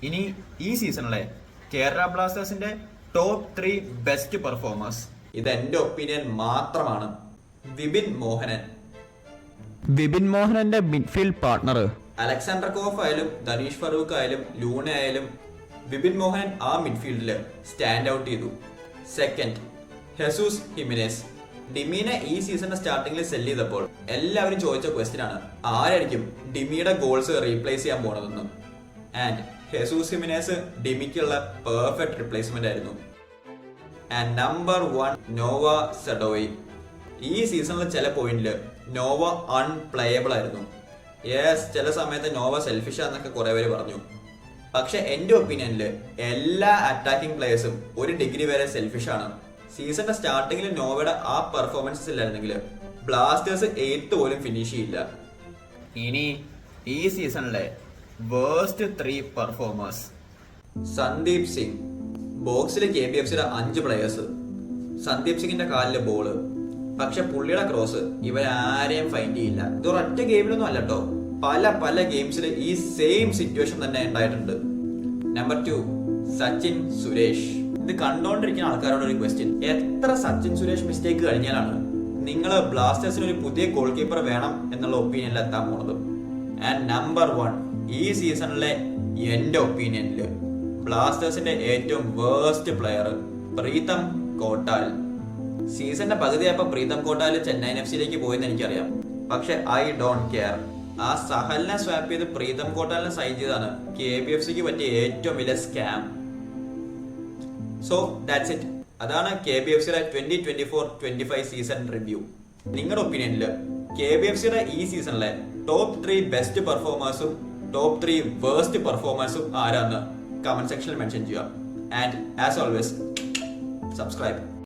ഇനി ഈ സീസണിലെ കേരള ബ്ലാസ്റ്റേഴ്സിന്റെ ടോപ്പ് 3 ബെസ്റ്റ് പെർഫോമേഴ്സ്. ഇത് എന്റെ ഒപ്പീനിയൻ മാത്രമാണ്. വിപിൻ മോഹനന്റെ മിഡ്ഫീൽഡ് പാർട്ണർ അലക്സാണ്ടർ കോഫ് ആയാലും ധനീഷ് ഫറൂഖ് ആയാലും ലൂണ ആയാലും വിപിൻ മോഹൻ ആ മിഡ്ഫീൽഡില് സ്റ്റാൻഡ് ഔട്ട് ചെയ്തു. Second, Jesus Jimenez. ഡിമീനെ ഈ സീസണിന്റെ സ്റ്റാർട്ടിംഗിൽ സെല് ചെയ്തപ്പോൾ എല്ലാവരും ചോദിച്ച ക്വസ്റ്റ്യൻ ആണ്, ആരായിരിക്കും ഡിമിയുടെ ഗോൾസ് റീപ്ലേസ് ചെയ്യാൻ പോണതെന്ന്. ആൻഡ് ഹെസൂസ് ഹിമിനേസ് ഡിമിക്കുള്ള പെർഫെക്റ്റ് റിപ്ലേസ്മെന്റ് ആയിരുന്നു. And number 1, Noah Sadaoui. ഈ സീസണിൽ ചില പോയിന്റില് നോവ അൺപ്ലേയബിൾ ആയിരുന്നു. യെസ്, ചില സമയത്ത് നോവ സെൽഫിഷ് ആണെന്നൊക്കെ കുറെ പേര് പറഞ്ഞു. പക്ഷെ എന്റെ ഒപ്പീനിയനില് എല്ലാ അറ്റാക്കിംഗ് പ്ലേയേഴ്സും ഒരു ഡിഗ്രി വരെ സെൽഫിഷ് ആണ്. സീസണിന്റെ സ്റ്റാർട്ടിങ്ങിൽ നോവയുടെ ആ പെർഫോമൻസസ് ഇല്ലായിരുന്നെങ്കിൽ ബ്ലാസ്റ്റേഴ്സ് 8th പോലും ഫിനിഷ് ചെയ്യില്ല. ഇനി ഈ സീസണിലെ വേഴ്സ്റ്റ് 3 പെർഫോമേഴ്സ്. സന്ദീപ് സിംഗ്. ബോക്സിലെ KBFCയുടെ 5 പ്ലേയേഴ്സ്. സന്ദീപ് സിംഗിന്റെ കാലിലെ ബോള്, പക്ഷെ പുള്ളിയുടെ ക്രോസ് ഇവരാരെയും ഫൈൻഡ് ചെയ്യില്ല. ഇത് ഒരൊറ്റ ഗെയിമിലൊന്നും അല്ല കേട്ടോ, പല ഗെയിംസിൽ ഈ സെയിം സിറ്റുവേഷൻ തന്നെ ഉണ്ടായിട്ടുണ്ട്. നമ്പർ 2, സച്ചിൻ സുരേഷ്. ഇത് കണ്ടോണ്ടിരിക്കുന്ന ആൾക്കാരോട് ഒരു ക്വസ്റ്റ്യൻ, എത്ര സച്ചിൻ സുരേഷ് മിസ്റ്റേക്ക് കഴിഞ്ഞാലാണ് നിങ്ങൾ ബ്ലാസ്റ്റേഴ്സിന് ഒരു പുതിയ ഗോൾ കീപ്പർ വേണം എന്നുള്ള ഒപ്പീനിയനിൽ എത്താൻ പോണത്? ആൻഡ് നമ്പർ 1, ഈ സീസണിലെ എന്റെ ഒപ്പീനിയനില് ബ്ലാസ്റ്റേഴ്സിന്റെ ഏറ്റവും വേഴ്സ്റ്റ് പ്ലെയർ പ്രീതം കോട്ടാൽ. സീസണിന്റെ പകുതിയായപ്പോ പ്രീതം കോട്ടാൽ ചെന്നൈ FC പോയെന്ന് എനിക്കറിയാം, പക്ഷെ ഐ ഡോണ്ട് കെയർ. ആ സഹലിനെ സ്വാപ്പ് ചെയ്ത് പ്രീതം കോട്ടാലിനെ സൈൻ ചെയ്താണ് KBFCക്ക് പറ്റിയ ഏറ്റവും വലിയ സ്കാം. So that's it. അതാണ് KBFCയുടെ 2024-25 സീസൺ റിവ്യൂ. നിങ്ങളുടെ ഒപ്പീനിയനിൽ KBFCയുടെ ഈ സീസണിലെ ടോപ്പ് 3 ബെസ്റ്റ് പെർഫോമേഴ്സും ടോപ്പ് 3 വേഴ്സ്റ്റ് പെർഫോമേഴ്സും ആരാന്ന് കമന്റ് സെക്ഷനിൽ മെൻഷൻ ചെയ്യുക. And as always, subscribe.